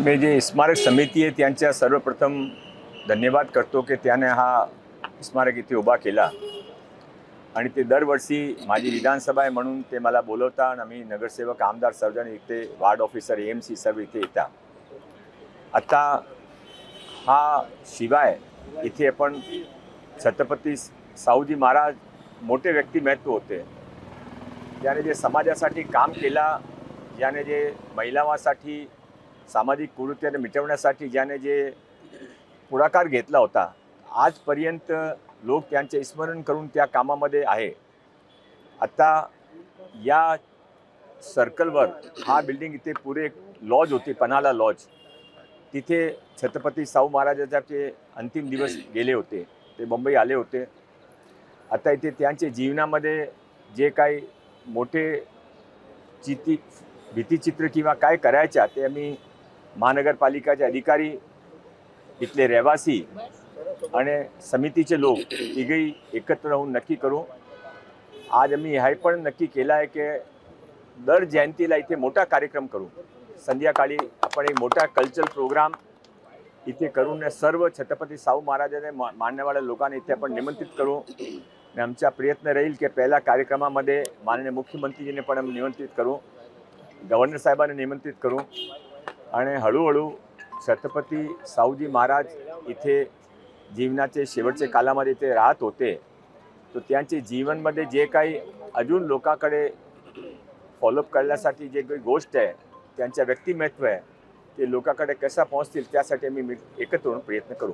मी जे स्मारक समिती आहे त्यांच्या सर्वप्रथम धन्यवाद करतो की त्याने हा स्मारक इथे उभा केला आणि ते दरवर्षी माझी विधानसभा आहे म्हणून ते मला बोलवता आणि आम्ही नगरसेवक आमदार सर्वजण इथे वार्ड ऑफिसर AMC सर्व इथे येतात। आता हा शिवाय इथे आपण छत्रपती सावजी महाराज मोठे व्यक्तिमत्व होते, ज्याने जे समाजासाठी काम केला, ज्याने जे महिलांसाठी सामाजिक कुरीतीने मिटवण्यासाठी ज्याने जे पुढाकार घेतला होता, आजपर्यंत लोक त्यांचे स्मरण करून त्या कामामध्ये आहे। आता या सर्कलवर हा बिल्डिंग इथे पुरे लॉज होती, पन्हाळा लॉज, तिथे छत्रपती शाहू महाराजांचे अंतिम दिवस गेले होते, ते मुंबई आले होते। आता इथे त्यांचे जीवनामध्ये जे काही मोठे भीतीचित्र किंवा काय करायच्या ते आम्ही महानगरपालिकाचे अधिकारी, इथले रहिवासी आणि समितीचे लोक तिघेही एकत्र राहून नक्की करू। आज आम्ही हे पण नक्की केलं आहे की दर जयंतीला इथे मोठा कार्यक्रम करू, संध्याकाळी आपण एक मोठा कल्चरल प्रोग्राम इथे करून सर्व छत्रपती शाहू महाराजांचे मानणाऱ्या लोकांना इथे आपण निमंत्रित करू। आणि आमचा प्रयत्न राहील की पहिल्या कार्यक्रमामध्ये माननीय मुख्यमंत्रीजीने पण आम्ही निमंत्रित करू, गव्हर्नर साहेबांना निमंत्रित करू आणि हळूहळू छत्रपती शाहूजी महाराज इथे जीवनाचे शेवटचे कालामध्ये ते राहत होते, तर त्यांचे जीवनमध्ये जे काही अजून लोकांकडे फॉलोअप करण्यासाठी जे काही गोष्ट आहे, त्यांच्या व्यक्तिमत्व आहे, ते लोकांकडे कसा पोहोचतील त्यासाठी आम्ही एकत्र होऊन प्रयत्न करू।